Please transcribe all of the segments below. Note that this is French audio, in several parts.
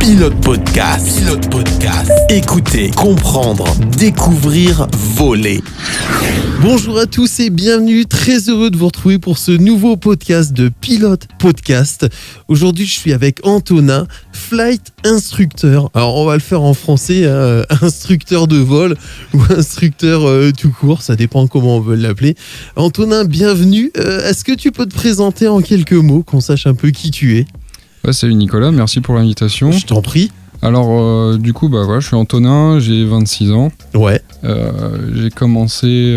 Pilote Podcast. Pilote Podcast. Écoutez, comprendre, découvrir, voler. Bonjour à tous et bienvenue, très heureux de vous retrouver pour ce nouveau podcast de Pilote Podcast. Aujourd'hui, je suis avec Antonin, flight instructeur. Alors, on va le faire en français, instructeur de vol ou instructeur tout court, ça dépend comment on veut l'appeler. Antonin, bienvenue. Est-ce que tu peux te présenter en quelques mots, qu'on sache un peu qui tu es ? Ouais, salut Nicolas, merci pour l'invitation. Je t'en prie. Alors, je suis Antonin, j'ai 26 ans. Ouais. J'ai commencé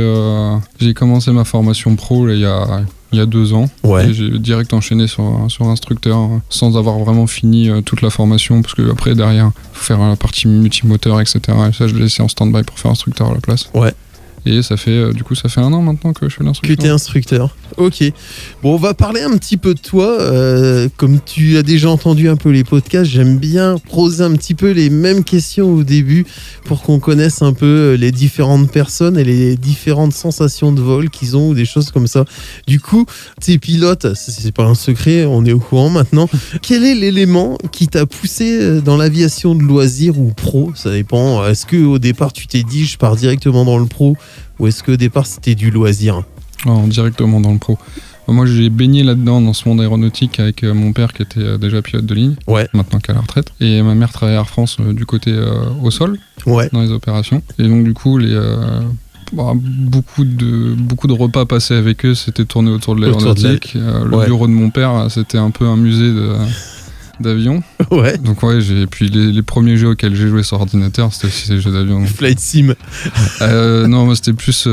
ma formation pro là, il y a 2 ans. Ouais. Et j'ai direct enchaîné sur instructeur sans avoir vraiment fini toute la formation parce que après derrière, il faut faire la partie multimoteur, etc. Et ça, je l'ai laissé en stand-by pour faire instructeur à la place. Ouais. Et ça fait 1 an maintenant que je fais l'instructeur. Que t'es instructeur. Ok. Bon, on va parler un petit peu de toi. Comme tu as déjà entendu un peu les podcasts, j'aime bien poser un petit peu les mêmes questions au début pour qu'on connaisse un peu les différentes personnes et les différentes sensations de vol qu'ils ont ou des choses comme ça. Du coup, t'es pilote, c'est pas un secret, on est au courant maintenant. Quel est l'élément qui t'a poussé dans l'aviation de loisir ou pro ? Ça dépend. Est-ce qu'au départ, tu t'es dit, je pars directement dans le pro ? Ou est-ce qu'au départ, c'était du loisir ? Directement dans le pro. Moi, j'ai baigné là-dedans, dans ce monde aéronautique, avec mon père qui était déjà pilote de ligne, maintenant qu'à la retraite. Et ma mère travaillait à Air France du côté au sol, dans les opérations. Et donc, du coup, beaucoup de repas passés avec eux, c'était tourné autour de l'aéronautique. Le bureau de mon père, c'était un peu un musée d'avion. Ouais. Donc puis les premiers jeux auxquels j'ai joué sur ordinateur, c'était aussi des jeux d'avion. Flight Sim. Non, moi c'était plus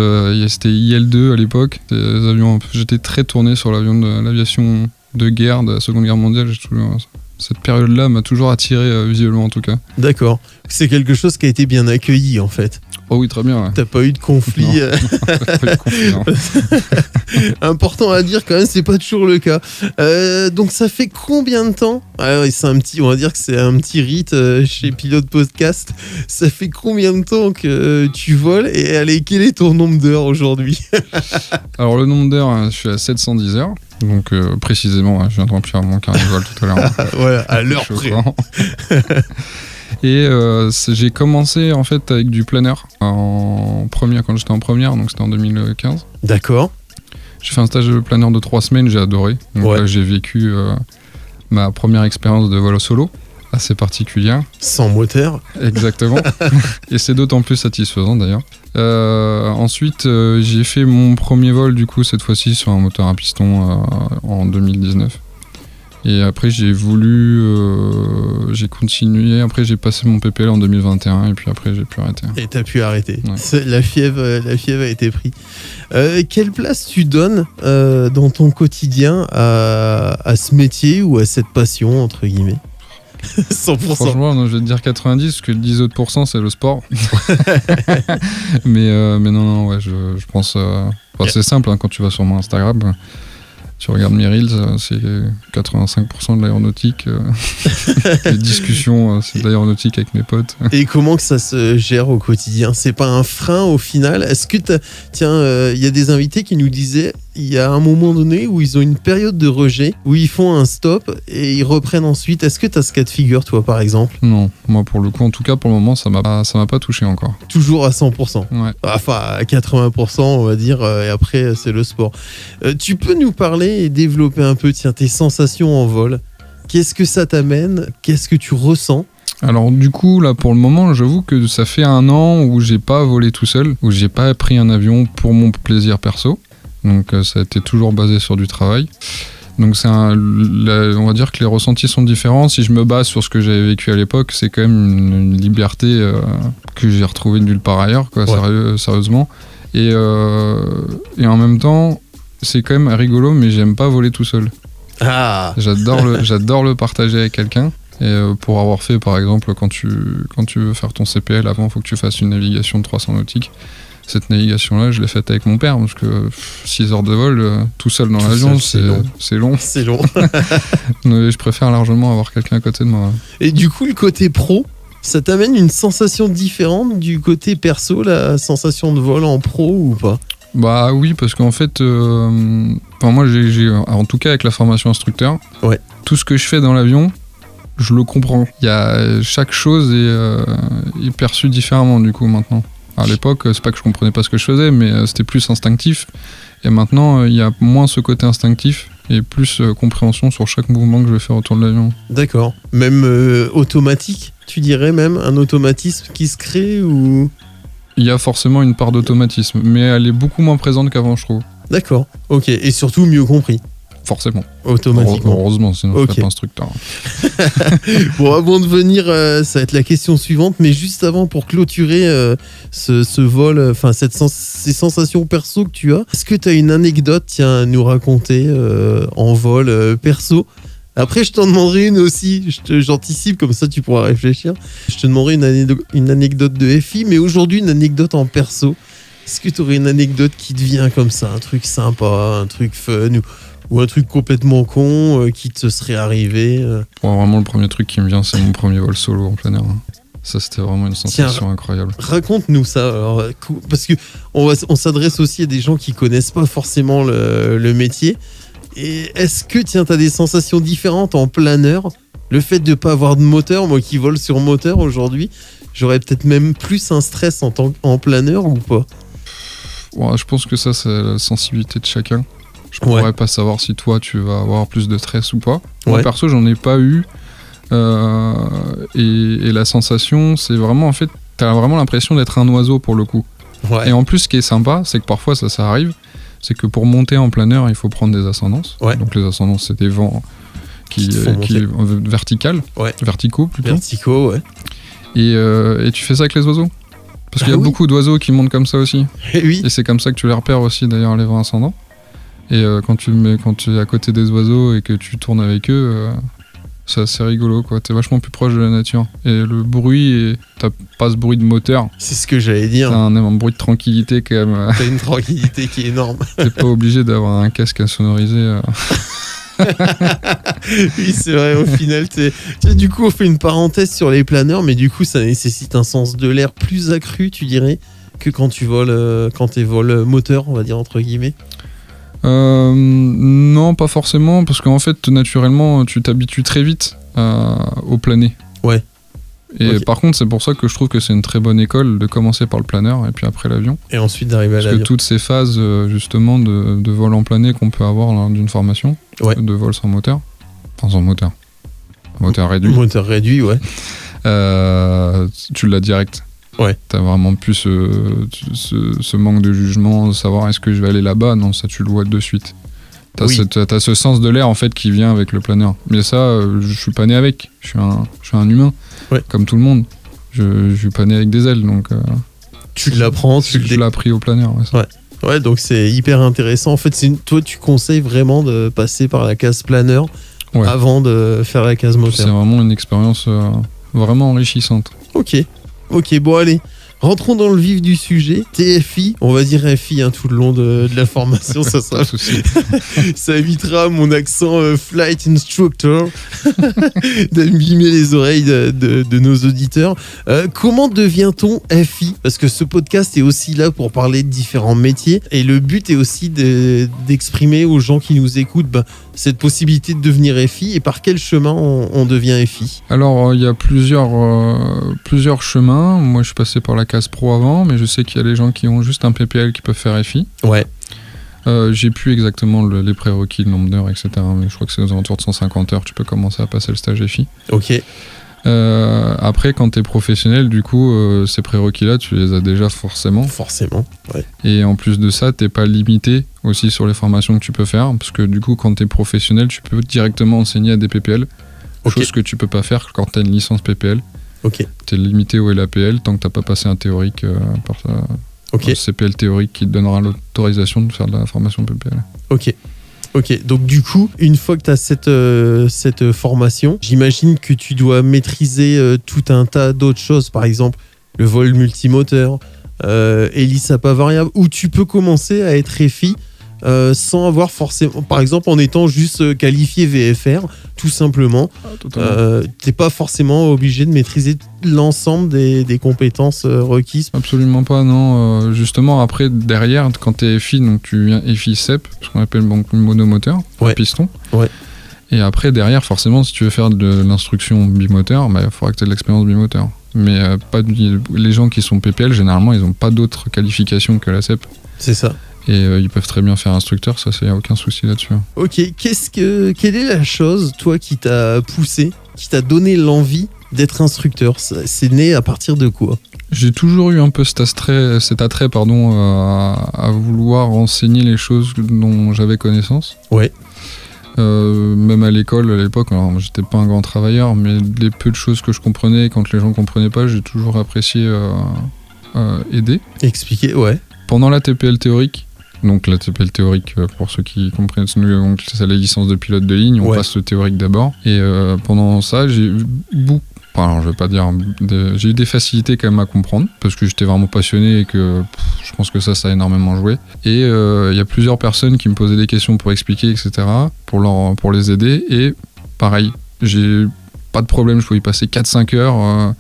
c'était IL-2 à l'époque. Des avions, j'étais très tourné sur l'aviation de guerre de la Seconde Guerre mondiale. Cette période-là m'a toujours attiré visuellement en tout cas. D'accord. C'est quelque chose qui a été bien accueilli en fait. Oh oui, très bien. Ouais. T'as pas eu de conflit. Pas eu de conflit, non. Important à dire quand même, c'est pas toujours le cas. Donc ça fait combien de temps ? Alors, on va dire que c'est un petit rite chez Pilote Podcast. Ça fait combien de temps que tu voles et allez, quel est ton nombre d'heures aujourd'hui ? Alors le nombre d'heures, je suis à 710 heures. Donc précisément, je viens de remplir mon carnet de vol tout à l'heure. Voilà, à l'heure près. Et j'ai commencé en fait avec du planeur quand j'étais en première, donc c'était en 2015. D'accord. J'ai fait un stage de planeur de 3 semaines, j'ai adoré. Donc là, j'ai vécu ma première expérience de vol solo, assez particulière. Sans moteur. Exactement. Et c'est d'autant plus satisfaisant d'ailleurs. Ensuite, j'ai fait mon premier vol du coup cette fois-ci sur un moteur à piston en 2019. Et après, j'ai continué. Après, j'ai passé mon PPL en 2021 et puis après, j'ai pu arrêter. Et t'as pu arrêter. Ouais. La fièvre a été prise. Quelle place tu donnes dans ton quotidien à ce métier ou à cette passion, entre guillemets ? 100%. Franchement, non, je vais te dire 90, parce que 10 autres % c'est le sport. mais non, ouais, je pense... c'est simple, hein, quand tu vas sur mon Instagram... Tu regardes mes reels, c'est 85% de l'aéronautique. Les discussions, c'est de l'aéronautique avec mes potes. Et comment que ça se gère au quotidien ? C'est pas un frein au final ? Est-ce que il y a des invités qui nous disaient, il y a un moment donné où ils ont une période de rejet, où ils font un stop et ils reprennent ensuite. Est-ce que tu as ce cas de figure, toi, par exemple ? Non, moi pour le coup, en tout cas pour le moment, ça m'a pas touché encore. Toujours à 100%. Ouais. Enfin, à 80%, on va dire, et après, c'est le sport. Tu peux nous parler et développer un peu tes sensations en vol ? Qu'est-ce que ça t'amène ? Qu'est-ce que tu ressens ? Alors du coup, là pour le moment, j'avoue que ça fait 1 an où j'ai pas volé tout seul, où j'ai pas pris un avion pour mon plaisir perso. Donc ça a été toujours basé sur du travail. Donc on va dire que les ressentis sont différents. Si je me base sur ce que j'avais vécu à l'époque, c'est quand même une liberté que j'ai retrouvée nulle part ailleurs, quoi, sérieusement. Et en même temps, c'est quand même rigolo, mais j'aime pas voler tout seul. Ah. J'adore le partager avec quelqu'un. Et pour avoir fait, par exemple, quand tu veux faire ton CPL, avant, il faut que tu fasses une navigation de 300 nautiques. Cette navigation-là, je l'ai faite avec mon père, parce que 6 heures de vol, tout seul dans l'avion, c'est long. C'est long. Mais je préfère largement avoir quelqu'un à côté de moi. Et du coup, le côté pro, ça t'amène une sensation différente du côté perso, la sensation de vol en pro ou pas ? Bah oui, parce qu'en fait, moi, j'ai en tout cas avec la formation instructeur, tout ce que je fais dans l'avion, je le comprends. Chaque chose est perçue différemment du coup maintenant. À l'époque, c'est pas que je comprenais pas ce que je faisais, mais c'était plus instinctif. Et maintenant, il y a moins ce côté instinctif et plus compréhension sur chaque mouvement que je vais faire autour de l'avion. D'accord. Même automatique, tu dirais même un automatisme qui se crée ou... Il y a forcément une part d'automatisme, mais elle est beaucoup moins présente qu'avant, je trouve. D'accord. Ok. Et surtout mieux compris. Forcément. Automatiquement. Heureusement, sinon je serais pas instructeur. Bon, avant de venir, ça va être la question suivante, mais juste avant, pour clôturer ce vol, enfin ces sensations perso que tu as, est-ce que tu as une anecdote à nous raconter en vol perso? Après, je t'en demanderai une aussi, j'anticipe, comme ça tu pourras réfléchir. Je te demanderai une anecdote de FI, mais aujourd'hui une anecdote en perso. Est-ce que tu aurais une anecdote qui te vient comme ça, un truc sympa, un truc fun ou un truc complètement con qui te serait arrivé Vraiment, le premier truc qui me vient, c'est mon premier vol solo en plein air. Ça, c'était vraiment une sensation incroyable. Raconte-nous ça, alors, parce qu'on s'adresse aussi à des gens qui connaissent pas forcément le métier. Et est-ce que tu as des sensations différentes en planeur? Le fait de ne pas avoir de moteur, moi qui vole sur moteur aujourd'hui, j'aurais peut-être même plus un stress en planeur ou pas? Ouais, je pense que ça, c'est la sensibilité de chacun. Je pourrais pas savoir si toi, tu vas avoir plus de stress ou pas. Moi, perso, j'en ai pas eu. Et la sensation, c'est vraiment, en fait, t'as vraiment l'impression d'être un oiseau pour le coup. Ouais. Et en plus, ce qui est sympa, c'est que parfois, ça arrive, c'est que pour monter en planeur, il faut prendre des ascendances. Ouais. Donc les ascendances, c'est des vents verticaux plutôt. Verticaux, ouais. Et tu fais ça avec les oiseaux. Parce qu'il y a beaucoup d'oiseaux qui montent comme ça aussi. Et c'est comme ça que tu les repères aussi, d'ailleurs, les vents ascendants. Et quand tu es à côté des oiseaux et que tu tournes avec eux, c'est assez rigolo, quoi. T'es vachement plus proche de la nature. Et le bruit, t'as pas ce bruit de moteur. C'est ce que j'allais dire. T'as un bruit de tranquillité quand même. T'as une tranquillité qui est énorme. T'es pas obligé d'avoir un casque à sonoriser. Oui, c'est vrai, au final. Du coup, on fait une parenthèse sur les planeurs, mais du coup, ça nécessite un sens de l'air plus accru, tu dirais, que quand tu voles, quand t'es vol moteur, on va dire, entre guillemets. Non, pas forcément, parce qu'en fait, naturellement, tu t'habitues très vite au plané. Ouais. Et par contre, c'est pour ça que je trouve que c'est une très bonne école de commencer par le planeur et puis après l'avion. Et ensuite d'arriver à l'avion. Parce que toutes ces phases, justement, de vol en plané qu'on peut avoir lors d'une formation, de vol sans moteur, enfin sans moteur, moteur réduit. Moteur réduit, ouais. Tu l'as direct. Ouais. T'as vraiment plus ce manque de jugement, de savoir est-ce que je vais aller là-bas. Non, ça tu le vois de suite. T'as ce sens de l'air en fait qui vient avec le planeur. Mais ça, je suis pas né avec. Je suis un humain, comme tout le monde. Je suis pas né avec des ailes, donc. Tu l'apprends. Tu l'as appris au planeur. Ouais, donc c'est hyper intéressant. En fait, toi, tu conseilles vraiment de passer par la case planeur avant de faire la case moteur. C'est vraiment une expérience vraiment enrichissante. Ok, bon allez, rentrons dans le vif du sujet. TFI, on va dire FI tout le long de la formation, ça sera ça évitera mon accent flight instructor d'abîmer les oreilles de nos auditeurs. Comment devient-on FI? Parce que ce podcast est aussi là pour parler de différents métiers et le but est aussi d'exprimer aux gens qui nous écoutent cette possibilité de devenir FI et par quel chemin on devient FI. Alors il y a plusieurs chemins. Moi je suis passé par la case pro avant, mais je sais qu'il y a des gens qui ont juste un PPL qui peuvent faire FI. Ouais. J'ai plus exactement les prérequis, le nombre d'heures, etc. Mais je crois que c'est aux alentours de 150 heures, tu peux commencer à passer le stage FI. Ok. Après, quand tu es professionnel, du coup, ces prérequis-là, tu les as déjà forcément. Forcément, ouais. Et en plus de ça, t'es pas limité aussi sur les formations que tu peux faire, parce que du coup, quand tu es professionnel, tu peux directement enseigner à des PPL, chose que tu peux pas faire quand tu as une licence PPL. Ok. Tu es limité au LAPL tant que tu n'as pas passé un théorique par ça. Un CPL théorique qui te donnera l'autorisation de faire de la formation PPL. Ok, donc du coup, une fois que tu as cette formation, j'imagine que tu dois maîtriser tout un tas d'autres choses, par exemple le vol multimoteur, hélice à pas variable, où tu peux commencer à être FI sans avoir forcément, par exemple en étant juste qualifié VFR, tout simplement. T'es pas forcément obligé de maîtriser l'ensemble des compétences requises. Absolument pas, non. Justement, après, derrière, quand t'es FI, donc tu viens FI CEP, ce qu'on appelle donc monomoteur, piston. Ouais. Et après, derrière, forcément, si tu veux faire de l'instruction bimoteur, il faudra que tu aies de l'expérience bimoteur. Mais les gens qui sont PPL, généralement, ils n'ont pas d'autres qualifications que la CEP. C'est ça. Et ils peuvent très bien faire instructeur, ça, il n'y a aucun souci là-dessus. Ok, quelle est la chose, toi, qui t'a poussé, qui t'a donné l'envie d'être instructeur? C'est né à partir de quoi? J'ai toujours eu un peu cet attrait à vouloir enseigner les choses dont j'avais connaissance. Ouais. Même à l'école, à l'époque, alors j'étais pas un grand travailleur, mais les peu de choses que je comprenais, quand les gens comprenaient pas, j'ai toujours apprécié aider. Expliquer, ouais. Pendant la TPL théorique, donc la TPL théorique, pour ceux qui comprennent, c'est la licence de pilote de ligne, on passe le théorique d'abord. Et pendant ça, j'ai eu j'ai eu des facilités quand même à comprendre, parce que j'étais vraiment passionné et que je pense que ça a énormément joué. Et il y a plusieurs personnes qui me posaient des questions pour expliquer, etc., pour les aider. Et pareil, j'ai pas de problème, je pouvais y passer 4-5 heures.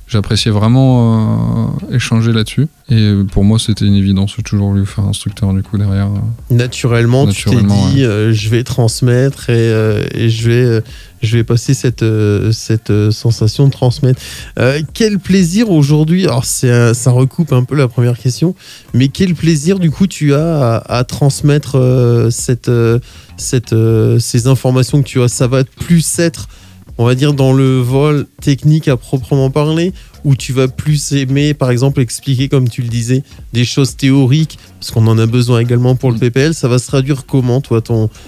J'appréciais vraiment échanger là-dessus. Et pour moi, c'était une évidence. J'ai toujours voulu faire instructeur, du coup, derrière. Naturellement, tu t'es dit, je vais transmettre et je vais passer cette sensation de transmettre. Quel plaisir aujourd'hui, alors ça recoupe un peu la première question, mais quel plaisir, du coup, tu as à transmettre ces informations que tu as? Ça va plus être, on va dire, dans le vol technique à proprement parler, où tu vas plus aimer, par exemple, expliquer, comme tu le disais, des choses théoriques, parce qu'on en a besoin également pour le PPL. Ça va se traduire comment, toi,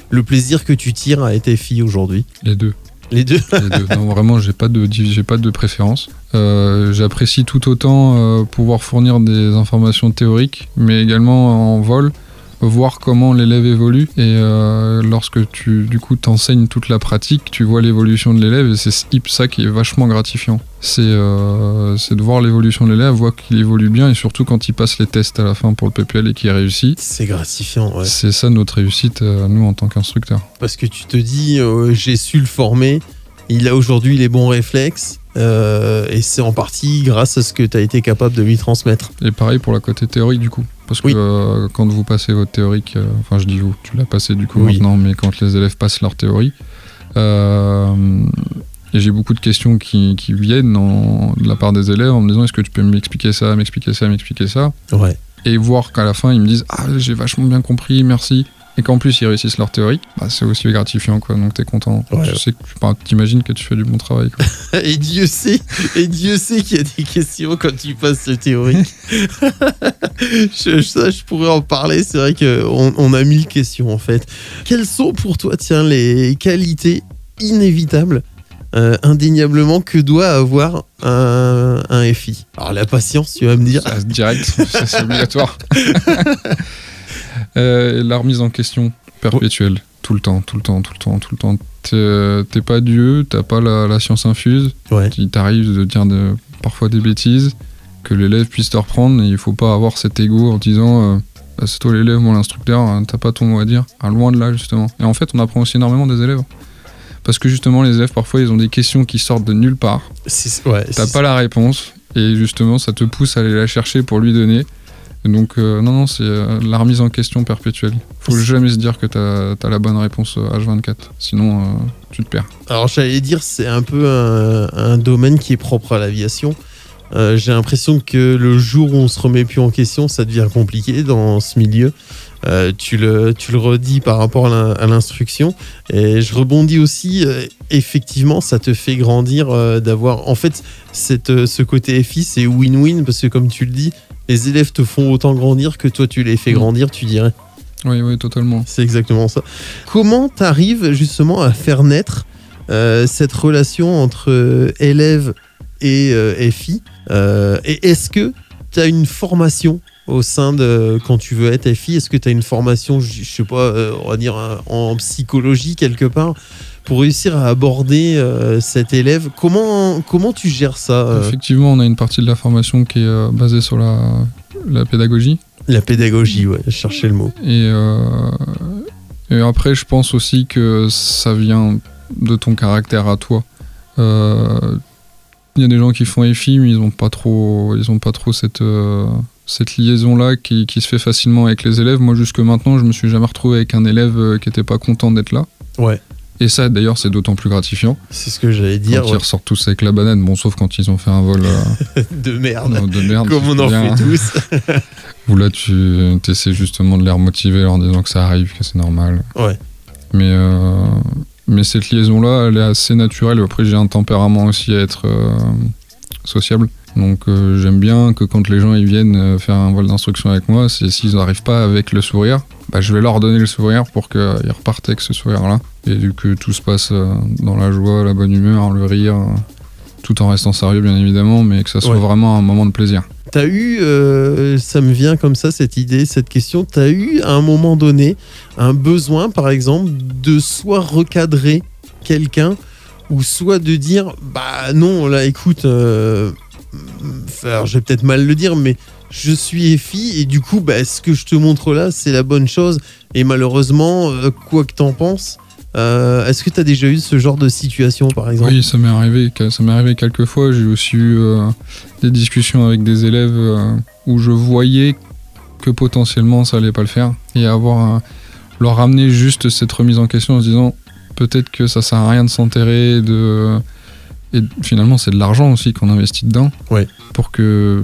le plaisir que tu tires à TFI aujourd'hui? Les deux. Les deux. Non, vraiment, j'ai pas de préférence. J'apprécie tout autant pouvoir fournir des informations théoriques, mais également en vol, voir comment l'élève évolue. Et lorsque tu t'enseignes toute la pratique, tu vois l'évolution de l'élève, et c'est ça qui est vachement gratifiant. C'est de voir l'évolution de l'élève, voir qu'il évolue bien, et surtout quand il passe les tests à la fin pour le PPL et qu'il réussit. C'est gratifiant, ouais. C'est ça notre réussite, nous, en tant qu'instructeur. Parce que tu te dis, j'ai su le former, il a aujourd'hui les bons réflexes, et c'est en partie grâce à ce que tu as été capable de lui transmettre. Et pareil pour la côté théorique, du coup. Parce que quand vous passez votre théorique, enfin je dis vous, tu l'as passé du coup maintenant, mais quand les élèves passent leur théorie, et j'ai beaucoup de questions qui viennent de la part des élèves en me disant, est-ce que tu peux m'expliquer ça. Ouais. Et voir qu'à la fin ils me disent, ah, j'ai vachement bien compris, merci. Et qu'en plus ils réussissent leur théorie, c'est aussi gratifiant, quoi. Donc t'es content. Ouais. Je sais que t'imagines que tu fais du bon travail, quoi. et Dieu sait qu'il y a des questions quand tu passes le théorique. je pourrais en parler. C'est vrai qu'on a 1000 questions, en fait. Quelles sont pour toi, les qualités inévitables, indéniablement, que doit avoir un FI? Alors la patience, tu vas me dire. Direct, c'est obligatoire. La remise en question perpétuelle, tout le temps. T'es pas Dieu, t'as pas la science infuse. Ouais. Il t'arrive de dire parfois des bêtises, que l'élève puisse te reprendre, et il faut pas avoir cet ego en disant c'est toi l'élève, moi l'instructeur, t'as pas ton mot à dire. Loin de là, justement. Et en fait, on apprend aussi énormément des élèves. Parce que justement, les élèves, parfois, ils ont des questions qui sortent de nulle part. T'as pas la réponse, et justement, ça te pousse à aller la chercher pour lui donner. Donc non, c'est la remise en question perpétuelle. Faut jamais se dire que t'as la bonne réponse H24, sinon tu te perds. Alors j'allais dire, c'est un peu un domaine qui est propre à l'aviation. J'ai l'impression que le jour où on se remet plus en question, ça devient compliqué dans ce milieu. Tu le redis par rapport à l'instruction, et je rebondis aussi, effectivement ça te fait grandir d'avoir, en fait, ce côté FI, c'est win-win, parce que comme tu le dis, les élèves te font autant grandir que toi tu les fais grandir, tu dirais. Oui, totalement. C'est exactement ça. Comment t'arrives justement à faire naître cette relation entre élève et FI, et est-ce que t'as une formation au sein de, quand tu veux être FI, est-ce que tu as une formation, je sais pas, on va dire en psychologie quelque part, pour réussir à aborder cet élève? Comment tu gères ça? Effectivement, on a une partie de la formation qui est basée sur la pédagogie. La pédagogie, ouais, chercher le mot. Et après, je pense aussi que ça vient de ton caractère à toi. Il y a des gens qui font FI, mais ils n'ont pas trop cette liaison-là qui se fait facilement avec les élèves. Moi, jusque maintenant, je me suis jamais retrouvé avec un élève qui n'était pas content d'être là. Ouais. Et ça, d'ailleurs, c'est d'autant plus gratifiant. C'est ce que j'allais dire. Quand ils ressortent tous avec la banane, bon, sauf quand ils ont fait un vol de merde. Non, de merde. Comme on en fait tous. Où là, tu essaies justement de les remotiver en disant que ça arrive, que c'est normal. Ouais. Mais cette liaison-là, elle est assez naturelle. Après, j'ai un tempérament aussi à être sociable. Donc j'aime bien que quand les gens ils viennent faire un vol d'instruction avec moi, s'ils n'arrivent pas avec le sourire, je vais leur donner le sourire pour qu'ils repartent avec ce sourire-là. Et que tout se passe dans la joie, la bonne humeur, le rire, tout en restant sérieux bien évidemment, mais que ça soit vraiment un moment de plaisir. T'as eu, ça me vient comme ça cette idée, cette question, t'as eu à un moment donné un besoin par exemple de soit recadrer quelqu'un ou soit de dire non là écoute... alors, je vais peut-être mal le dire, mais je suis EFI et du coup, ce que je te montre là, c'est la bonne chose. Et malheureusement, quoi que t'en penses, est-ce que t'as déjà eu ce genre de situation, par exemple ? Oui, ça m'est arrivé quelques fois. J'ai aussi eu des discussions avec des élèves où je voyais que potentiellement ça allait pas le faire et leur ramener juste cette remise en question en se disant peut-être que ça sert à rien de s'enterrer, et finalement, c'est de l'argent aussi qu'on investit dedans. Ouais. Pour que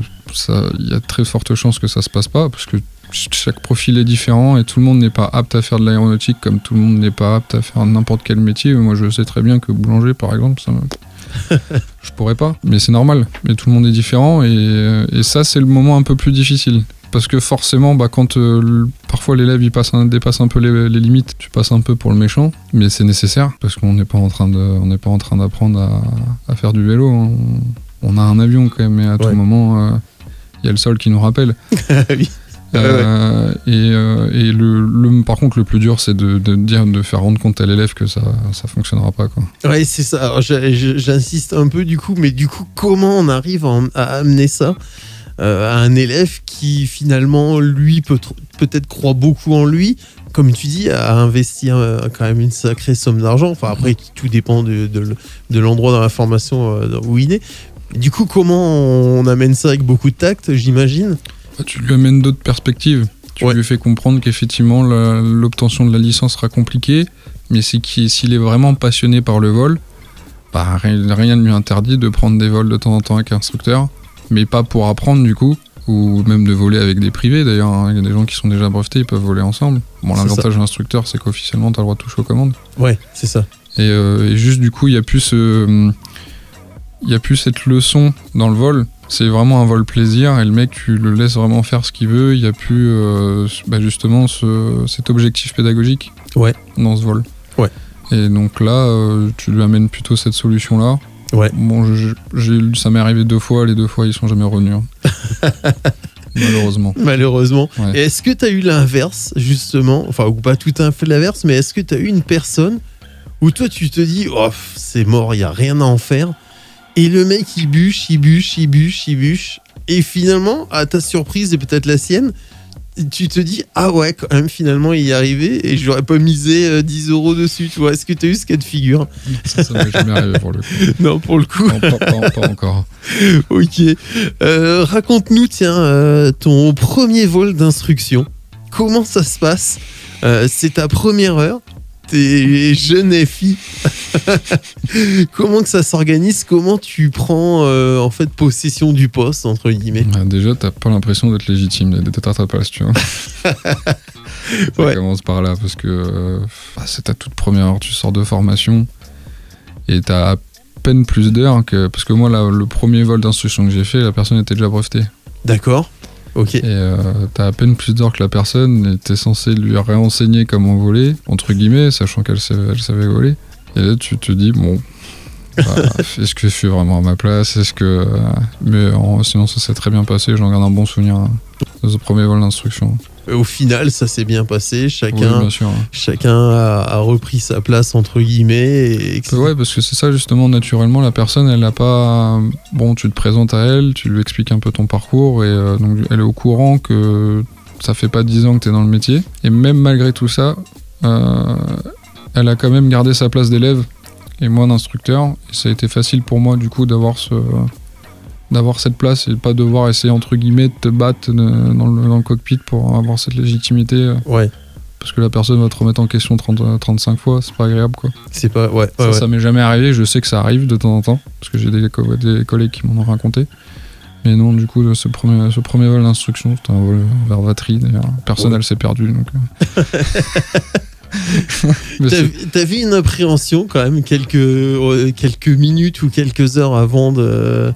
il y a très forte chance que ça se passe pas, parce que chaque profil est différent et tout le monde n'est pas apte à faire de l'aéronautique comme tout le monde n'est pas apte à faire n'importe quel métier. Moi, je sais très bien que boulanger, par exemple, je pourrais pas. Mais c'est normal. Mais tout le monde est différent et ça, c'est le moment un peu plus difficile. Parce que forcément, quand parfois l'élève il dépasse un peu les limites, tu passes un peu pour le méchant, mais c'est nécessaire parce qu'on n'est pas en train d'apprendre à faire du vélo. On a un avion quand même, mais à tout moment, il y a le sol qui nous rappelle. Oui. Par contre, le plus dur, c'est de faire rendre compte à l'élève que ça fonctionnera pas, quoi. Ouais, c'est ça. Alors, j'insiste un peu du coup, mais du coup, comment on arrive à amener ça à un élève qui finalement lui peut-être croit beaucoup en lui, comme tu dis, a investi quand même une sacrée somme d'argent. Enfin après tout dépend de l'endroit dans la formation où il est. Du coup, comment on amène ça avec beaucoup de tact, j'imagine ? Tu lui amènes d'autres perspectives. Tu lui fais comprendre qu'effectivement l'obtention de la licence sera compliquée, mais s'il est vraiment passionné par le vol, rien ne lui interdit de prendre des vols de temps en temps avec un instructeur. Mais pas pour apprendre du coup, ou même de voler avec des privés d'ailleurs. Il y a des gens qui sont déjà brevetés, ils peuvent voler ensemble. Bon, l'avantage de l'instructeur, c'est qu'officiellement, tu as le droit de toucher aux commandes. Ouais, c'est ça. Et juste du coup, il n'y a plus cette leçon dans le vol. C'est vraiment un vol plaisir et le mec, tu le laisses vraiment faire ce qu'il veut. Il n'y a plus justement cet objectif pédagogique dans ce vol. Ouais. Et donc là, tu lui amènes plutôt cette solution-là. Ouais. Bon, ça m'est arrivé 2 fois, les 2 fois ils sont jamais revenus. Malheureusement. Ouais. Et est-ce que tu as eu l'inverse, justement, enfin, ou pas tout à fait l'inverse, mais est-ce que tu as eu une personne où toi tu te dis, c'est mort, il n'y a rien à en faire, et le mec il bûche, et finalement, à ta surprise et peut-être la sienne, tu te dis, ah ouais, quand même, finalement, il y est arrivé et j'aurais pas misé 10 € dessus, tu vois. Est-ce que tu as eu ce cas de figure ? Ça m'est jamais arrivé pour le coup. Non, pour le coup. Non, pas encore. Ok. Raconte-nous, tiens, ton premier vol d'instruction. Comment ça se passe ? C'est ta première heure. T'es jeune FI. Comment que ça s'organise ? Comment tu prends en fait possession du poste, entre guillemets ? Déjà, t'as pas l'impression d'être légitime, d'être à ta place, tu vois. Ça commence par là, parce que c'est ta toute première heure, tu sors de formation et t'as à peine plus d'heures que... Parce que moi, là, le premier vol d'instruction que j'ai fait, la personne était déjà brevetée. D'accord. Ok. Et t'as à peine plus d'heures que la personne et t'es censé lui réenseigner comment voler, entre guillemets, sachant qu'elle savait voler. Et là, tu te dis, bon, est-ce que je suis vraiment à ma place ? Mais sinon, ça s'est très bien passé, j'en garde un bon souvenir de ce premier vol d'instruction. Au final, ça s'est bien passé, chacun a repris sa place, entre guillemets. Ouais, parce que c'est ça, justement, naturellement, la personne, elle n'a pas... Bon, tu te présentes à elle, tu lui expliques un peu ton parcours, et donc elle est au courant que ça fait pas 10 ans que tu es dans le métier. Et même malgré tout ça, elle a quand même gardé sa place d'élève, et moi d'instructeur. Et ça a été facile pour moi, du coup, d'avoir cette place et pas devoir essayer, entre guillemets, de te battre dans le cockpit pour avoir cette légitimité. Ouais. parce que la personne va te remettre en question 35 fois, c'est pas agréable quoi. C'est pas, ouais. Ça m'est jamais arrivé, je sais que ça arrive de temps en temps, parce que j'ai des collègues qui m'en ont raconté. Mais non, du coup, ce premier vol d'instruction, c'était un vol vers Vatry, d'ailleurs. Personne, elle s'est perdue. Donc... T'avais une appréhension quand même quelques minutes ou quelques heures avant de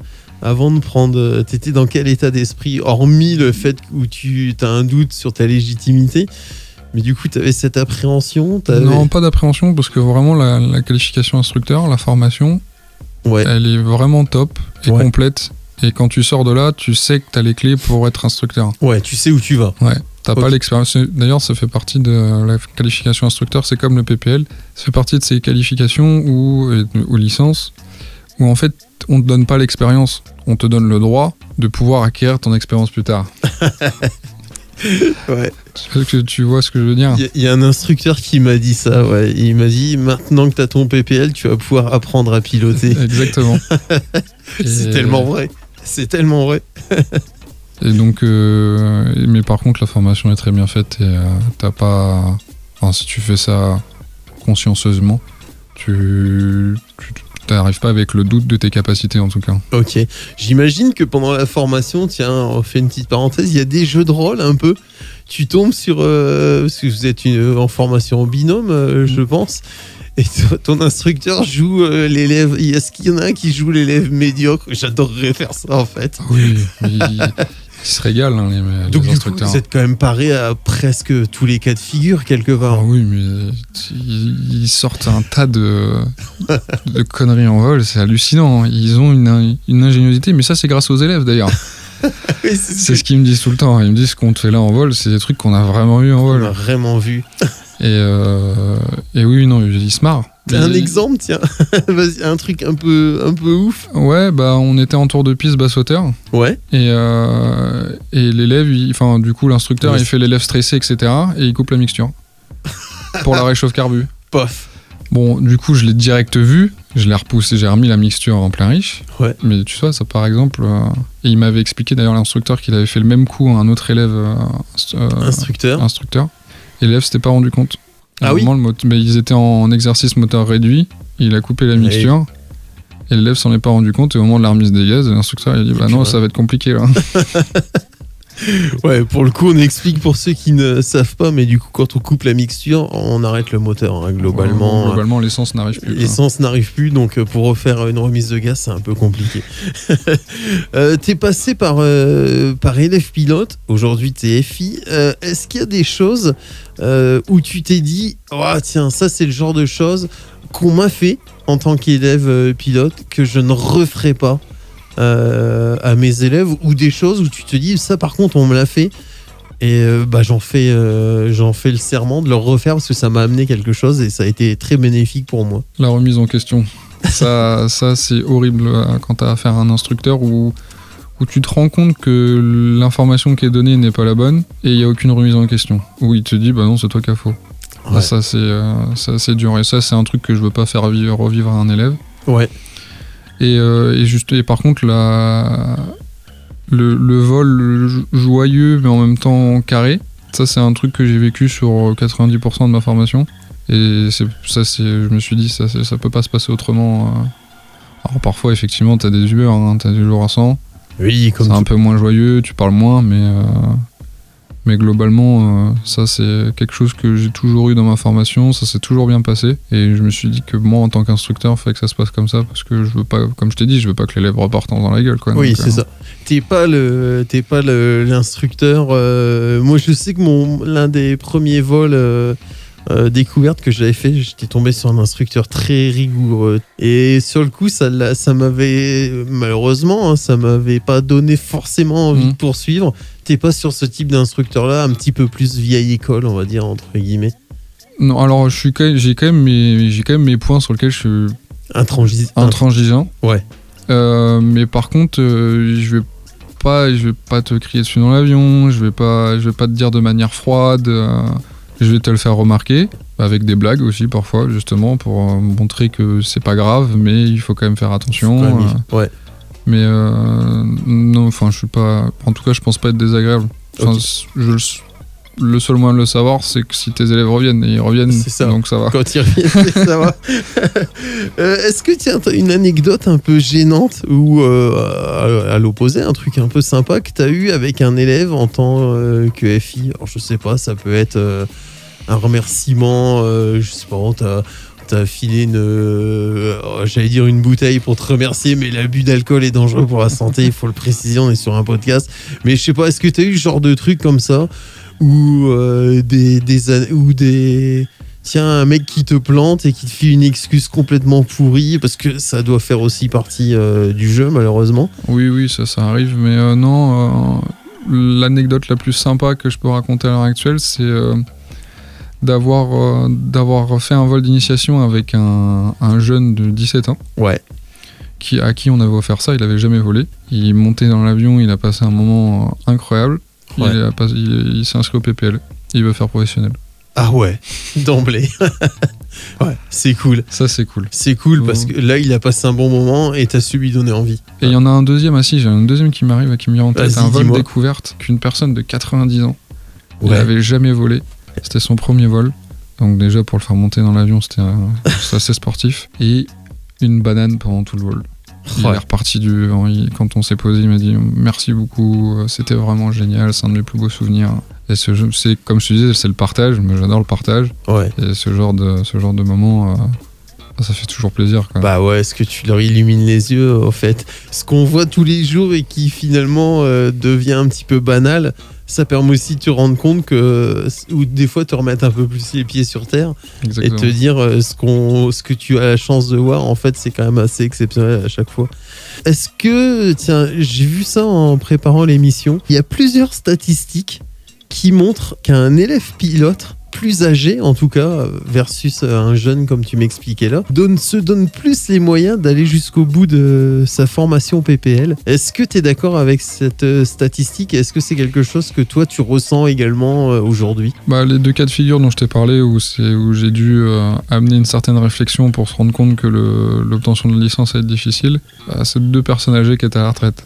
prendre... T'étais dans quel état d'esprit, hormis le fait où tu as un doute sur ta légitimité, mais du coup, t'avais cette appréhension Non, pas d'appréhension, parce que vraiment, la qualification instructeur, la formation, elle est vraiment top et complète. Et quand tu sors de là, tu sais que t'as les clés pour être instructeur. Ouais, tu sais où tu vas. Ouais, t'as pas l'expérience. D'ailleurs, ça fait partie de la qualification instructeur, c'est comme le PPL. Ça fait partie de ces qualifications ou licences où en fait, on te donne pas l'expérience. On te donne le droit de pouvoir acquérir ton expérience plus tard. Ouais. Est-ce que tu vois ce que je veux dire ? Il y a un instructeur qui m'a dit ça, ouais. Il m'a dit, maintenant que tu as ton PPL, tu vas pouvoir apprendre à piloter. Exactement. C'est tellement vrai. C'est tellement vrai. Et donc, mais par contre, la formation est très bien faite et t'as pas... Enfin, si tu fais ça consciencieusement, tu t'arrives pas avec le doute de tes capacités en tout cas. Ok. J'imagine que pendant la formation, tiens, on fait une petite parenthèse, il y a des jeux de rôle un peu. Tu tombes sur... parce que vous êtes en formation en binôme, je pense. Et ton instructeur joue l'élève. Est-ce qu'il y en a un qui joue l'élève médiocre ? J'adorerais faire ça en fait. Oui, ils se régalent, hein, donc, les instructeurs. Vous êtes quand même paré à presque tous les cas de figure quelque part. Ah oui, mais ils sortent un tas de conneries en vol, c'est hallucinant. Ils ont une ingéniosité, mais ça c'est grâce aux élèves d'ailleurs. Oui, c'est ce qu'ils me disent tout le temps. Ils me disent ce qu'on te fait là en vol, c'est des trucs qu'on a vraiment eu en vol. On a vraiment vu. Et oui, non, ils se marrent. Un exemple, tiens. Vas-y, un truc un peu ouf. Ouais, bah on était en tour de piste basse-hauteur. Ouais. Et l'élève, du coup, l'instructeur, il fait l'élève stressé, etc. Et il coupe la mixture. Pour la réchauffe carbu. Pof. Bon, du coup, je l'ai direct vu. Je l'ai repoussé, j'ai remis la mixture en plein riche. Ouais. Mais tu vois, ça par exemple... et il m'avait expliqué d'ailleurs, l'instructeur, qu'il avait fait le même coup à un autre élève... Instructeur. Et l'élève s'était pas rendu compte. Ah oui. Mais ils étaient en exercice moteur réduit. Il a coupé la mixture. Et l'élève s'en est pas rendu compte. Et au moment de la remise des gaz, l'instructeur il a dit bah non, ça va être compliqué là. Ouais, pour le coup, on explique pour ceux qui ne savent pas, mais du coup, quand on coupe la mixture, on arrête le moteur, hein, globalement. Globalement, l'essence n'arrive plus. L'essence n'arrive plus, donc pour refaire une remise de gaz, c'est un peu compliqué. T'es passé par élève pilote, aujourd'hui t'es FI. Est-ce qu'il y a des choses où tu t'es dit, oh, tiens, ça c'est le genre de choses qu'on m'a fait en tant qu'élève pilote que je ne referai pas à mes élèves, ou des choses où tu te dis ça par contre on me l'a fait et j'en fais le serment de le refaire parce que ça m'a amené quelque chose et ça a été très bénéfique pour moi. La remise en question, ça c'est horrible quand t'as affaire à un instructeur où tu te rends compte que l'information qui est donnée n'est pas la bonne et il n'y a aucune remise en question, où il te dit bah non, c'est toi qui as faux. Ouais. Ça c'est dur, et ça c'est un truc que je veux pas faire revivre à un élève. Ouais. Et par contre, le vol joyeux, mais en même temps carré, ça c'est un truc que j'ai vécu sur 90% de ma formation. Et je me suis dit, ça peut pas se passer autrement. Alors parfois, effectivement, t'as des humeurs, hein, t'as des jours à 100. Oui, c'est un peu moins joyeux, tu parles moins, mais globalement, ça c'est quelque chose que j'ai toujours eu dans ma formation, ça s'est toujours bien passé. Et je me suis dit que moi, en tant qu'instructeur, il fallait que ça se passe comme ça, parce que je veux pas, comme je t'ai dit, je veux pas que l'élève reparte dans la gueule, quoi. Oui, donc, c'est ça. T'es pas l'instructeur. Moi, je sais que l'un des premiers vols découverte que j'avais fait, j'étais tombé sur un instructeur très rigoureux. Et sur le coup, ça m'avait, malheureusement, ça m'avait pas donné forcément envie de poursuivre. T'es pas sur ce type d'instructeur-là, un petit peu plus vieille école, on va dire, entre guillemets. Non, alors j'ai quand même mes points sur lesquels je suis intransigeant. Ouais. Mais par contre, je vais pas te crier dessus dans l'avion, je vais pas te dire de manière froide. Je vais te le faire remarquer, avec des blagues aussi parfois, justement, pour montrer que c'est pas grave, mais il faut quand même faire attention. Ouais. Mais non, enfin, je suis pas. En tout cas, je pense pas être désagréable. Enfin, le seul moyen de le savoir, c'est que si tes élèves reviennent, et ils reviennent, c'est ça. Donc ça va. Quand ils reviennent, ça va. Est-ce que tu as une anecdote un peu gênante ou à l'opposé, un truc un peu sympa que tu as eu avec un élève en tant que FI? Alors je sais pas, ça peut être un remerciement, je sais pas, t'as filé j'allais dire une bouteille pour te remercier, mais l'abus d'alcool est dangereux pour la santé, il faut le préciser, on est sur un podcast. Mais je sais pas, est-ce que t'as eu ce genre de truc comme ça ou tiens, un mec qui te plante et qui te file une excuse complètement pourrie, parce que ça doit faire aussi partie du jeu, malheureusement. Oui, ça arrive, mais non, l'anecdote la plus sympa que je peux raconter à l'heure actuelle, c'est d'avoir fait un vol d'initiation avec un jeune de 17 ans. Ouais. À qui on avait offert ça, il avait jamais volé. Il montait dans l'avion, il a passé un moment incroyable. Ouais. Il s'est inscrit au PPL. Il veut faire professionnel. Ah ouais, d'emblée. Ouais, c'est cool. Ça, c'est cool. C'est cool parce que là, il a passé un bon moment et t'as su lui donner envie. Et il y en a un deuxième, j'ai un deuxième qui m'arrive, qui me vient en tête. Un vol découverte qu'une personne de 90 ans, il n'avait jamais volé. C'était son premier vol. Donc déjà, pour le faire monter dans l'avion, c'était assez sportif. Et une banane pendant tout le vol. Il est reparti quand on s'est posé, il m'a dit merci beaucoup, c'était vraiment génial, c'est un de mes plus beaux souvenirs. Et c'est comme je te disais, c'est le partage, mais j'adore le partage. Ouais. Et ce genre de moment, ça fait toujours plaisir. Quoi. Bah ouais, est-ce que tu leur illumines les yeux, en fait? Ce qu'on voit tous les jours et qui finalement devient un petit peu banal, ça permet aussi de te rendre compte ou des fois te remettre un peu plus les pieds sur terre. Exactement. Et te dire ce que tu as la chance de voir, en fait, c'est quand même assez exceptionnel à chaque fois. Est-ce que, tiens, j'ai vu ça en préparant l'émission, il y a plusieurs statistiques qui montrent qu'un élève pilote plus âgé, en tout cas, versus un jeune, comme tu m'expliquais là, se donne plus les moyens d'aller jusqu'au bout de sa formation PPL. Est-ce que tu es d'accord avec cette statistique? Est-ce que c'est quelque chose que toi, tu ressens également aujourd'hui? Les deux cas de figure dont je t'ai parlé, où j'ai dû amener une certaine réflexion pour se rendre compte que l'obtention de la licence allait être difficile, c'est deux personnes âgées qui étaient à la retraite.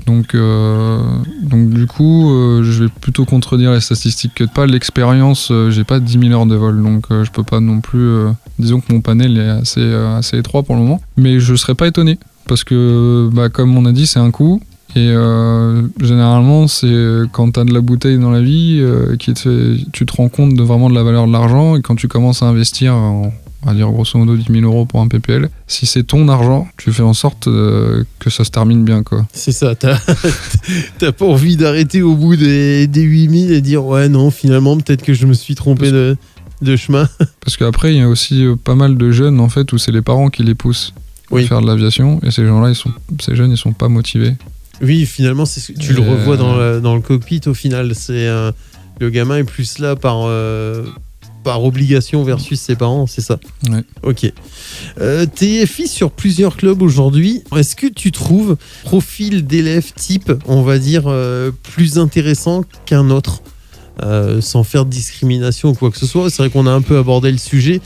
Donc du coup je vais plutôt contredire les statistiques que pas l'expérience. J'ai pas 10 000 heures de vol, donc je peux pas non plus disons que mon panel est assez étroit pour le moment, mais je serais pas étonné parce que comme on a dit, c'est un coût et généralement c'est quand t'as de la bouteille dans la vie tu te rends compte vraiment de la valeur de l'argent, et quand tu commences à investir on va dire grosso modo 10 000 euros pour un PPL. Si c'est ton argent, tu fais en sorte que ça se termine bien, quoi. C'est ça, t'as pas envie d'arrêter au bout des 8 000 et dire ouais non, finalement peut-être que je me suis trompé de chemin. Parce qu'après il y a aussi pas mal de jeunes en fait où c'est les parents qui les poussent à faire de l'aviation, et ces gens-là, ces jeunes, ils sont pas motivés. Oui, finalement tu le revois dans le cockpit au final. C'est le gamin est plus là par obligation versus ses parents, c'est ça? Ouais. Ok. T'es FI sur plusieurs clubs aujourd'hui. Est-ce que tu trouves profil d'élève type, on va dire, plus intéressant qu'un autre, sans faire de discrimination ou quoi que ce soit? C'est vrai qu'on a un peu abordé le sujet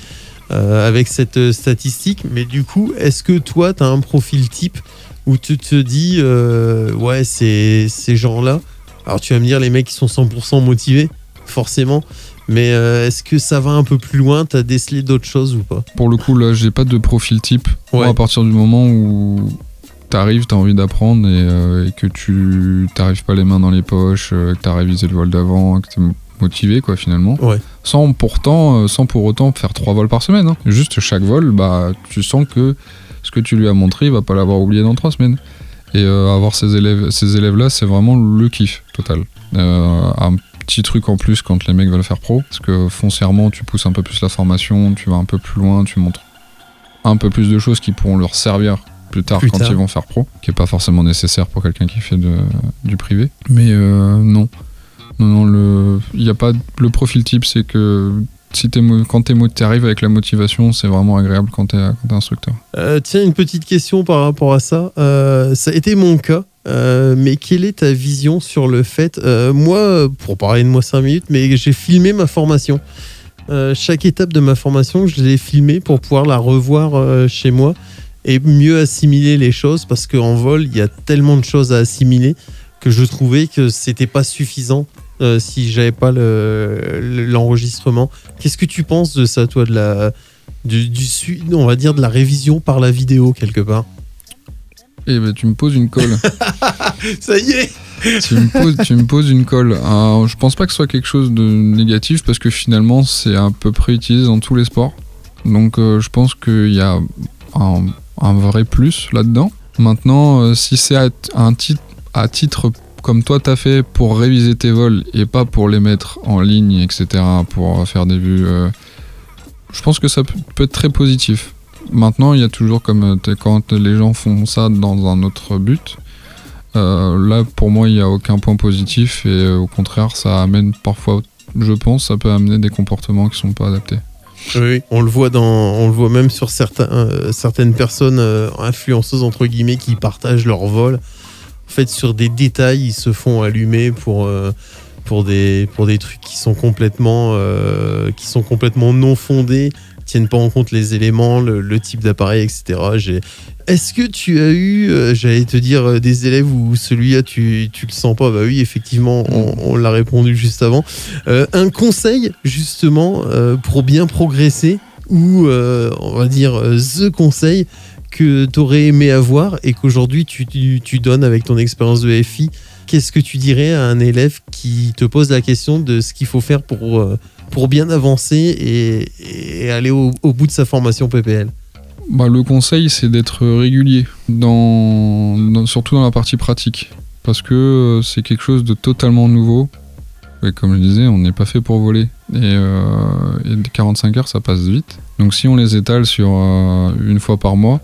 avec cette statistique, mais du coup, est-ce que toi, t'as un profil type où tu te dis ouais, c'est ces gens-là? Alors tu vas me dire les mecs qui sont 100% motivés, forcément. Mais est-ce que ça va un peu plus loin? T'as décelé d'autres choses ou pas? Pour le coup, là, j'ai pas de profil type. Ouais. Moi, à partir du moment où t'arrives, t'as envie d'apprendre et que tu t'arrives pas les mains dans les poches, que t'as révisé le vol d'avant, que t'es motivé, quoi, finalement. Ouais. Sans pour autant faire 3 vols par semaine. Hein. Juste chaque vol, tu sens que ce que tu lui as montré, il va pas l'avoir oublié dans 3 semaines. Et avoir ces élèves-là, c'est vraiment le kiff total. Un petit truc en plus quand les mecs veulent faire pro, parce que foncièrement tu pousses un peu plus la formation, tu vas un peu plus loin, tu montres un peu plus de choses qui pourront leur servir plus tard quand ils vont faire pro, qui est pas forcément nécessaire pour quelqu'un qui fait du privé. Mais non, il y a pas le profil type, c'est que si quand t'arrives avec la motivation, c'est vraiment agréable quand t'es instructeur. Tiens, une petite question par rapport à ça. Ça a été mon cas. Mais quelle est ta vision sur le fait, moi, pour parler de moi 5 minutes, mais j'ai filmé ma formation. Chaque étape de ma formation, je l'ai filmée pour pouvoir la revoir chez moi et mieux assimiler les choses, parce qu'en vol, il y a tellement de choses à assimiler que je trouvais que c'était pas suffisant si j'avais pas l'enregistrement. Qu'est-ce que tu penses de ça, toi, on va dire de la révision par la vidéo quelque part? Eh ben, tu me poses une colle. Ça y est. Tu me poses une colle. Je pense pas que ce soit quelque chose de négatif parce que finalement c'est à peu près utilisé dans tous les sports. Donc je pense qu'il y a un vrai plus là-dedans. Maintenant, si c'est à titre comme toi t'as fait pour réviser tes vols et pas pour les mettre en ligne, etc., pour faire des vues, je pense que ça peut être très positif. Maintenant, il y a toujours comme quand les gens font ça dans un autre but. Là, pour moi, il n'y a aucun point positif et au contraire, ça amène parfois, je pense, ça peut amener des comportements qui ne sont pas adaptés. Oui, on le voit même sur certaines personnes influenceuses entre guillemets qui partagent leur vol. En fait, sur des détails, ils se font allumer pour des trucs qui sont complètement non fondés, tiennent pas en compte les éléments, le type d'appareil, etc. Est-ce que tu as eu, j'allais te dire, des élèves où celui-là tu le sens pas? Bah oui, effectivement, on l'a répondu juste avant. Un conseil justement pour bien progresser, ou on va dire the conseil que tu aurais aimé avoir et qu'aujourd'hui tu donnes avec ton expérience de FI. Qu'est-ce que tu dirais à un élève qui te pose la question de ce qu'il faut faire pour bien avancer et aller au bout de sa formation PPL? Bah, le conseil, c'est d'être régulier, surtout dans la partie pratique, parce que c'est quelque chose de totalement nouveau. Et comme je disais, on n'est pas fait pour voler. Et 45 heures, ça passe vite. Donc si on les étale sur une fois par mois,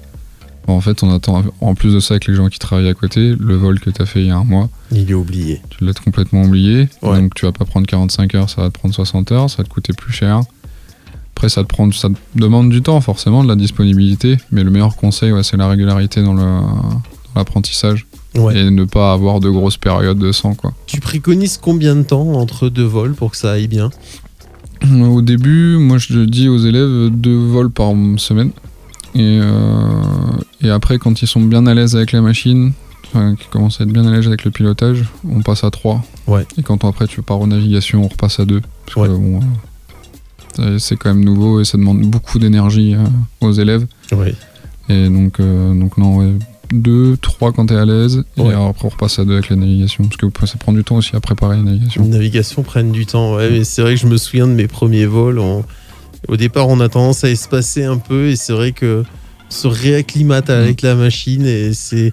en fait, on attend, en plus de ça, avec les gens qui travaillent à côté, le vol que tu as fait il y a un mois, il est oublié. Tu l'as complètement oublié. Ouais. Donc tu vas pas prendre 45 heures, ça va te prendre 60 heures, ça va te coûter plus cher. Après, ça te demande du temps, forcément, de la disponibilité. Mais le meilleur conseil, c'est la régularité dans l'apprentissage. Ouais. Et ne pas avoir de grosses périodes de sans, quoi. Tu préconises combien de temps entre 2 vols pour que ça aille bien? Au début, moi, je dis aux élèves 2 vols par semaine. Et après, quand ils sont bien à l'aise avec la machine, qui commencent à être bien à l'aise avec le pilotage, on passe à 3. Ouais. Et quand après tu pars en navigation, on repasse à 2. Parce que c'est quand même nouveau et ça demande beaucoup d'énergie aux élèves. Ouais. Et donc non, 2, 3 quand t'es à l'aise. Et après on repasse à 2 avec la navigation. Parce que ça prend du temps aussi à préparer la navigation. Les navigations prennent du temps, ouais. Mais c'est vrai que je me souviens de mes premiers vols. Au départ, on a tendance à espacer un peu et c'est vrai que on se réacclimate avec la machine et c'est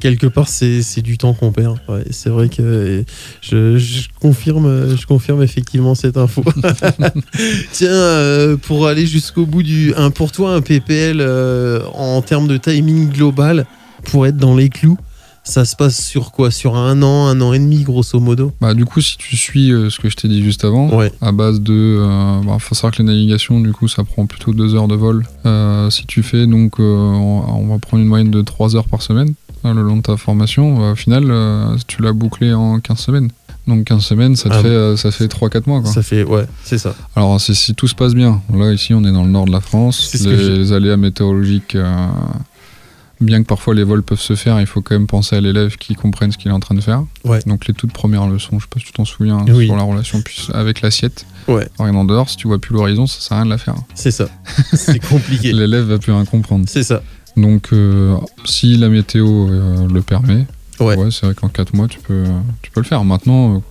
quelque part c'est du temps qu'on perd. Ouais, c'est vrai que je confirme effectivement cette info. Tiens, pour aller jusqu'au bout pour toi un PPL en termes de timing global pour être dans les clous, ça se passe sur quoi? Sur un an et demi, grosso modo? Bah, du coup, si tu suis ce que je t'ai dit juste avant, à base de... faut savoir que les navigations, du coup, ça prend plutôt 2 heures de vol. Si tu fais, donc, on va prendre une moyenne de 3 heures par semaine, le long de ta formation, au final, tu l'as bouclé en 15 semaines. Donc 15 semaines, ça fait 3-4 mois, quoi. Ça fait, c'est ça. Alors, si tout se passe bien, là, ici, on est dans le nord de la France, les aléas météorologiques... bien que parfois les vols peuvent se faire, il faut quand même penser à l'élève qui comprenne ce qu'il est en train de faire. Ouais. Donc les toutes premières leçons, je sais pas si tu t'en souviens, sur la relation avec l'assiette. Ouais. Rien en dehors, si tu vois plus l'horizon, ça sert à rien de la faire. C'est ça. C'est compliqué. L'élève va plus rien comprendre. C'est ça. Donc si la météo le permet, c'est vrai qu'en 4 mois tu peux le faire. Maintenant,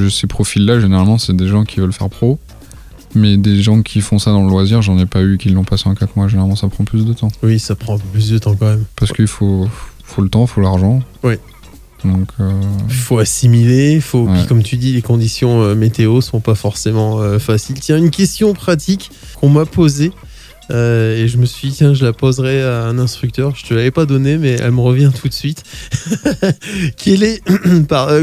ces profils-là, généralement, c'est des gens qui veulent faire pro. Mais des gens qui font ça dans le loisir, j'en ai pas eu qui l'ont passé en 4 mois. Généralement, ça prend plus de temps. Oui, ça prend un peu plus de temps quand même. Parce qu'il faut le temps, il faut l'argent. Oui. Donc, il faut assimiler. Puis, comme tu dis, les conditions météo sont pas forcément faciles. Tiens, une question pratique qu'on m'a posée. Et je me suis dit, tiens, je la poserai à un instructeur. Je te l'avais pas donnée, mais elle me revient tout de suite.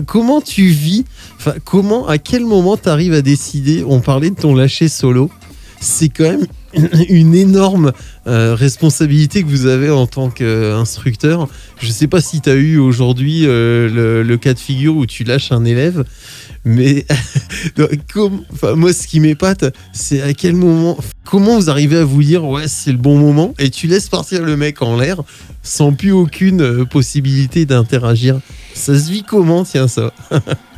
Comment tu vis, à quel moment tu arrives à décider? On parlait de ton lâcher solo. C'est quand même une énorme responsabilité que vous avez en tant qu'instructeur. Je sais pas si tu as eu aujourd'hui le cas de figure où tu lâches un élève. Mais moi, ce qui m'épate, c'est à quel moment, comment vous arrivez à vous dire c'est le bon moment et tu laisses partir le mec en l'air sans plus aucune possibilité d'interagir. Ça se vit comment, tiens, ça?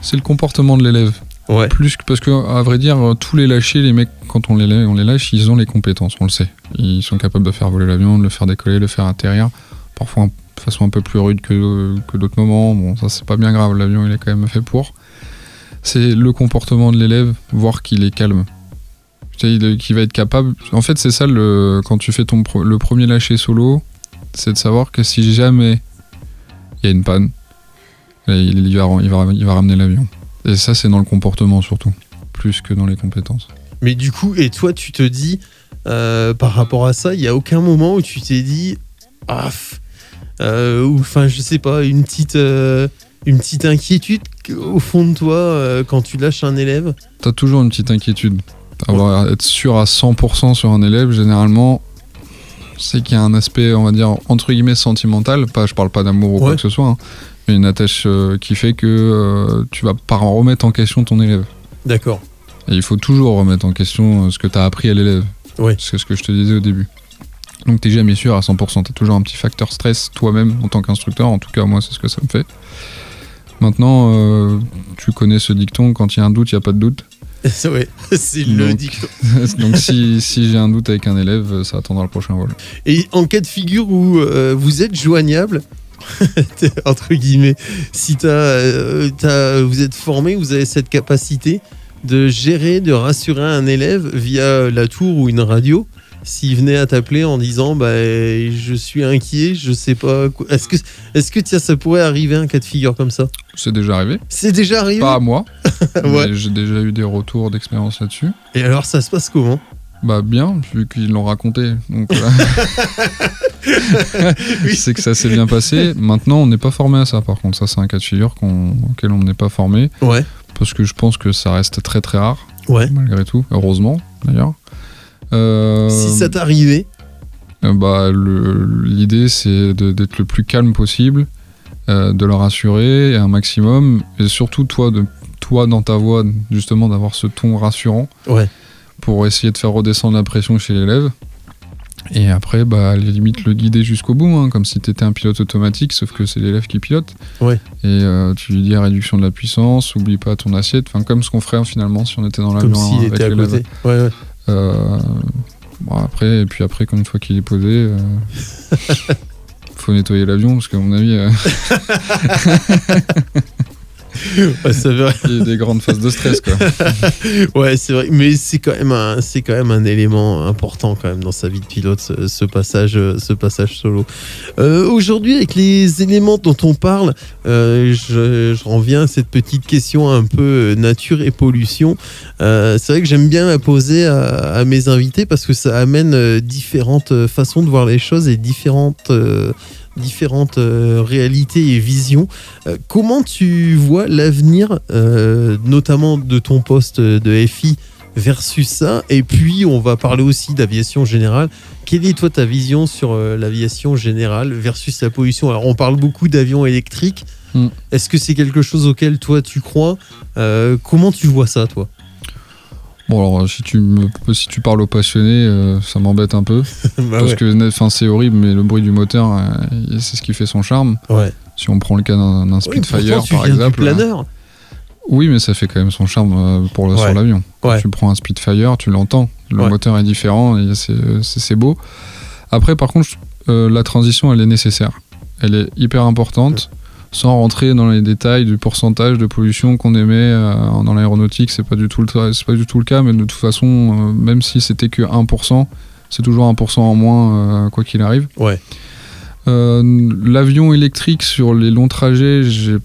C'est le comportement de l'élève. Ouais. Plus que, parce que, à vrai dire, tous les lâchers, les mecs, quand on les lâche, ils ont les compétences, on le sait. Ils sont capables de faire voler l'avion, de le faire décoller, de le faire atterrir. Parfois de façon un peu plus rude que d'autres moments. Bon, ça, c'est pas bien grave, l'avion, il est quand même fait pour. C'est le comportement de l'élève, voir qu'il est calme. Qu'il va être capable. En fait, c'est ça, quand tu fais le premier lâcher solo, c'est de savoir que si jamais il y a une panne, il va ramener l'avion. Et ça, c'est dans le comportement surtout, plus que dans les compétences. Mais du coup, et toi, tu te dis, par rapport à ça, il n'y a aucun moment où tu t'es dit, ou enfin, je sais pas, une petite inquiétude au fond de toi quand tu lâches un élève? T'as toujours une petite inquiétude. Être sûr à 100% sur un élève, généralement, c'est qu'il y a un aspect, on va dire, entre guillemets, sentimental. Je parle pas d'amour ou quoi que ce soit, hein, mais une attache qui fait que tu vas pas remettre en question ton élève. D'accord. Et il faut toujours remettre en question ce que tu as appris à l'élève. Ouais. C'est ce que je te disais au début. Donc t'es jamais sûr à 100%. T'as toujours un petit facteur stress toi-même en tant qu'instructeur. En tout cas, moi, c'est ce que ça me fait. Maintenant, tu connais ce dicton, quand il y a un doute, il n'y a pas de doute. Ouais, c'est le dicton. Donc si j'ai un doute avec un élève, ça attendra le prochain vol. Et en cas de figure où vous êtes joignable, entre guillemets, si vous êtes formé, vous avez cette capacité de gérer, de rassurer un élève via la tour ou une radio, s'il venait à t'appeler en disant je suis inquiet, je sais pas quoi. Est-ce que ça pourrait arriver un cas de figure comme ça? C'est déjà arrivé. C'est déjà arrivé? Pas à moi. Ouais. Mais j'ai déjà eu des retours d'expérience là-dessus. Et alors ça se passe comment? Bien, vu qu'ils l'ont raconté. Donc oui. C'est que ça s'est bien passé. Maintenant, on n'est pas formé à ça. Par contre, ça c'est un cas de figure auquel on n'est pas formé. Ouais. Parce que je pense que ça reste très très rare. Ouais. Malgré tout, heureusement d'ailleurs. Si ça t'arrivait, l'idée c'est d'être le plus calme possible, de le rassurer un maximum, et surtout toi dans ta voix, justement d'avoir ce ton rassurant, pour essayer de faire redescendre la pression chez l'élève. Et après, à la limite, le guider jusqu'au bout, hein, comme si tu étais un pilote automatique, sauf que c'est l'élève qui pilote. Ouais. Et tu lui dis réduction de la puissance, oublie pas ton assiette, comme ce qu'on ferait finalement si on était dans l'avion. Comme s'il était à côté. Ouais. Après, une fois qu'il est posé, faut nettoyer l'avion, parce qu'à mon avis... c'est vrai. Il y a des grandes phases de stress, quoi. Ouais, c'est vrai, mais c'est quand même un élément important quand même dans sa vie de pilote, ce passage solo. Aujourd'hui, avec les éléments dont on parle, je reviens à cette petite question un peu nature et pollution. C'est vrai que j'aime bien la poser à mes invités parce que ça amène différentes façons de voir les choses et différentes réalités et visions. Comment tu vois l'avenir, notamment de ton poste de FI versus ça? Et puis, on va parler aussi d'aviation générale. Quelle est, toi, ta vision sur l'aviation générale versus la pollution? Alors, on parle beaucoup d'avions électriques. Est-ce que c'est quelque chose auquel, toi, tu crois? Comment tu vois ça, toi? Bon, alors si tu parles aux passionnés, ça m'embête un peu. Parce que c'est horrible, mais le bruit du moteur, c'est ce qui fait son charme. Ouais. Si on prend le cas d'un Spitfire, par exemple. Du planeur. Oui, mais ça fait quand même son charme sur l'avion. Ouais. Tu prends un Spitfire, tu l'entends. Le moteur est différent et c'est beau. Après, par contre, la transition, elle est nécessaire. Elle est hyper importante. Sans rentrer dans les détails du pourcentage de pollution qu'on émet dans l'aéronautique, c'est pas du tout le cas, mais de toute façon, même si c'était que 1%, c'est toujours 1% en moins, quoi qu'il arrive. Ouais. L'avion électrique sur les longs trajets, je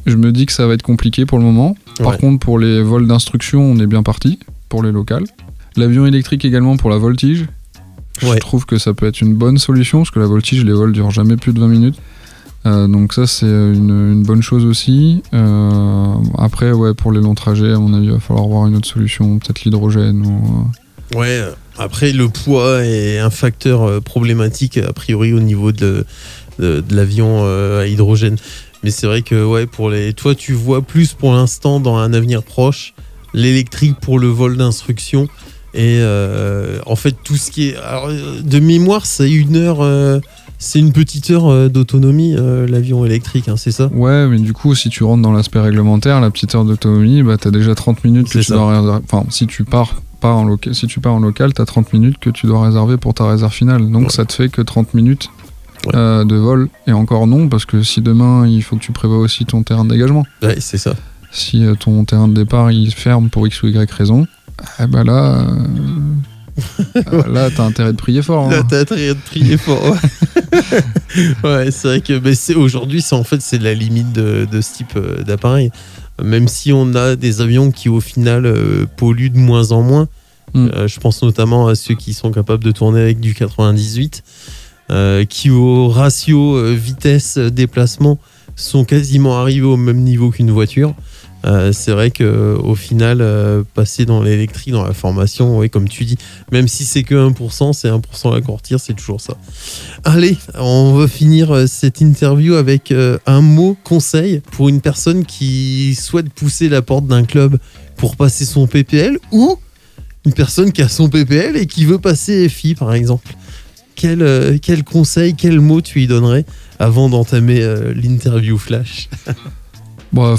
me dis que ça va être compliqué pour le moment. Par contre, pour les vols d'instruction, on est bien parti, pour les locales. L'avion électrique également pour la voltige. Je trouve que ça peut être une bonne solution, parce que la voltige, les vols durent jamais plus de 20 minutes. Donc ça, c'est une bonne chose aussi. Après, pour les longs trajets, à mon avis, il va falloir voir une autre solution, peut-être l'hydrogène. Ouais, après, le poids est un facteur problématique, a priori, au niveau de l'avion à hydrogène. Mais c'est vrai que, toi, tu vois plus pour l'instant, dans un avenir proche, l'électrique pour le vol d'instruction. Et en fait, tout ce qui est... Alors, de mémoire, c'est 1 heure... C'est une petite heure d'autonomie, l'avion électrique, hein, c'est ça? Ouais, mais du coup, si tu rentres dans l'aspect réglementaire, la petite heure d'autonomie, bah, t'as déjà 30 minutes que tu dois réserver. Enfin, si tu pars en local, t'as 30 minutes que tu dois réserver pour ta réserve finale. Donc ça te fait que 30 minutes de vol. Et encore non, parce que si demain, il faut que tu prévois aussi ton terrain de dégagement. Ouais, c'est ça. Si ton terrain de départ, il ferme pour X ou Y raison, eh ben là... Là, t'as intérêt de prier fort. Hein. Là, t'as intérêt de prier fort. Ouais, c'est vrai que aujourd'hui, c'est la limite de ce type d'appareil. Même si on a des avions qui, au final, polluent de moins en moins. Je pense notamment à ceux qui sont capables de tourner avec du 98, qui, au ratio vitesse-déplacement, sont quasiment arrivés au même niveau qu'une voiture. C'est vrai qu'au final, passer dans l'électrique, dans la formation, oui, comme tu dis, même si c'est que 1%, c'est 1% à courtir, c'est toujours ça. Allez, on va finir cette interview avec un mot conseil pour une personne qui souhaite pousser la porte d'un club pour passer son PPL, ou une personne qui a son PPL et qui veut passer FI, par exemple. Quel conseil, quel mot tu lui donnerais avant d'entamer l'interview flash? Bah,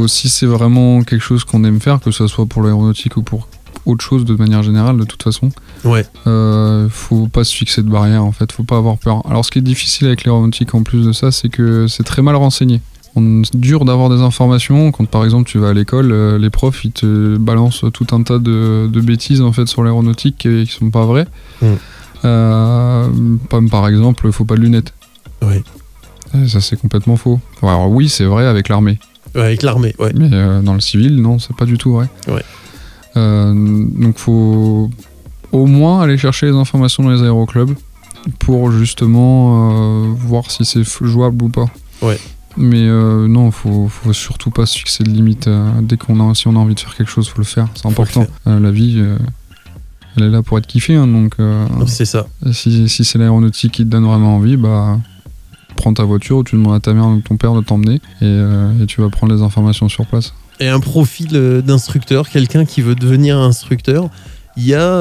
si c'est vraiment quelque chose qu'on aime faire, que ce soit pour l'aéronautique ou pour autre chose de manière générale, de toute façon, faut pas se fixer de barrière, en fait, faut pas avoir peur. Alors, ce qui est difficile avec l'aéronautique en plus de ça, c'est que c'est très mal renseigné. C'est dur d'avoir des informations. Quand par exemple tu vas à l'école, les profs ils te balancent tout un tas de bêtises en fait sur l'aéronautique qui sont pas vraies. Comme par exemple, faut pas de lunettes. Ouais. Ça c'est complètement faux. Alors oui, c'est vrai avec l'armée. Ouais, avec l'armée, ouais. Mais dans le civil, non, c'est pas du tout vrai. Ouais. Donc faut au moins aller chercher les informations dans les aéroclubs pour justement voir si c'est jouable ou pas. Ouais. Mais non, faut surtout pas se fixer de limite. Si on a envie de faire quelque chose, faut le faire. C'est important. La vie, elle est là pour être kiffée, hein, donc. Non, c'est ça. Si c'est l'aéronautique qui te donne vraiment envie, bah prends ta voiture ou tu demandes à ta mère ou ton père de t'emmener et tu vas prendre les informations sur place. Et un profil d'instructeur, quelqu'un qui veut devenir instructeur, il y a,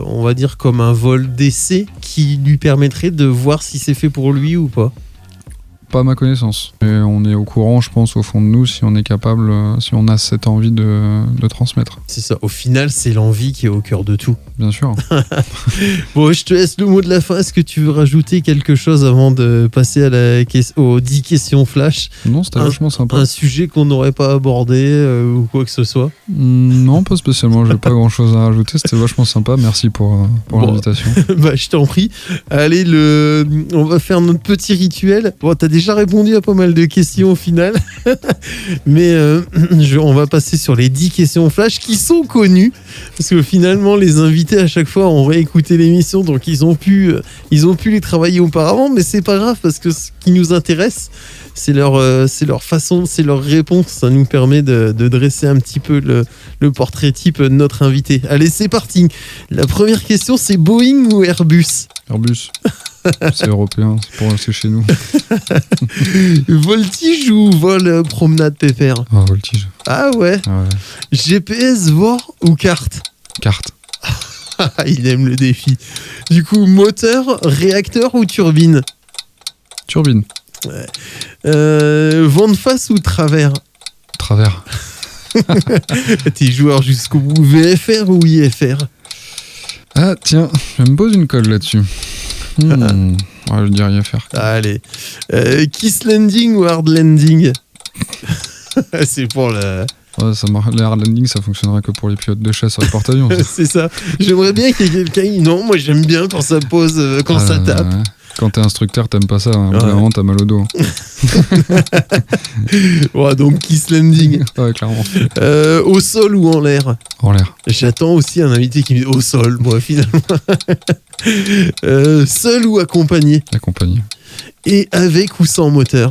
on va dire, comme un vol d'essai qui lui permettrait de voir si c'est fait pour lui ou pas. Pas à ma connaissance. Et on est au courant, je pense, au fond de nous, si on est capable, si on a cette envie de transmettre. C'est ça. Au final, c'est l'envie qui est au cœur de tout. Bien sûr. Bon, je te laisse le mot de la fin. Est-ce que tu veux rajouter quelque chose avant de passer aux 10 questions flash? Non, c'était vachement sympa. Un sujet qu'on n'aurait pas abordé ou quoi que ce soit? Non, pas spécialement. J'ai pas grand-chose à rajouter. C'était vachement sympa. Merci pour l'invitation. Bah, je t'en prie. Allez, on va faire notre petit rituel. Bon, t'as déjà répondu à pas mal de questions au final. Mais on va passer sur les 10 questions flash qui sont connues. Parce que finalement, les invités à chaque fois ont réécouté l'émission, donc ils ont pu les travailler auparavant, mais c'est pas grave parce que ce qui nous intéresse, c'est leur façon, c'est leur réponse. Ça nous permet de dresser un petit peu le portrait type de notre invité. Allez, c'est parti. La première question, c'est Boeing ou Airbus? Airbus. C'est européen, c'est chez nous. Voltige ou vol promenade pépère? Voltige. Ah ouais. GPS, VOR ou carte? Carte. Il aime le défi. Du coup, moteur, réacteur ou turbine? Turbine. Ouais. Vent de face ou travers? Travers. T'es joueur jusqu'au bout. VFR ou IFR? Ah tiens, je me pose une colle là-dessus. Je veux dire IFR. Allez. Kiss landing ou hard landing? C'est pour la... Ouais, les hard landing, ça fonctionnera que pour les pilotes de chasse sur les porte-avions. C'est ça. J'aimerais bien qu'il y ait quelqu'un... Non, moi j'aime bien quand ça pose, quand ça tape. Ouais. Quand t'es instructeur, t'aimes pas ça. Hein. Vraiment, t'as mal au dos. Ouais, donc kiss landing. Ouais, clairement. Au sol ou en l'air? En l'air. J'attends aussi un invité qui me dit au sol, moi, finalement. Seul ou accompagné? Accompagné. Et avec ou sans moteur?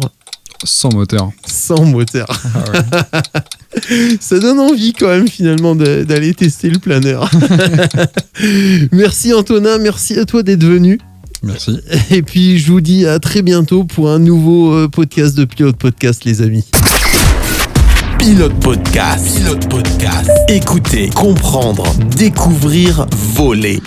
Sans moteur. Sans moteur. Ah ouais. Ça donne envie quand même finalement d'aller tester le planeur. Merci Antonin, merci à toi d'être venu. Merci. Et puis je vous dis à très bientôt pour un nouveau podcast de Pilote Podcast, les amis. Pilote Podcast. Pilote Podcast. Écoutez, comprendre, découvrir, voler.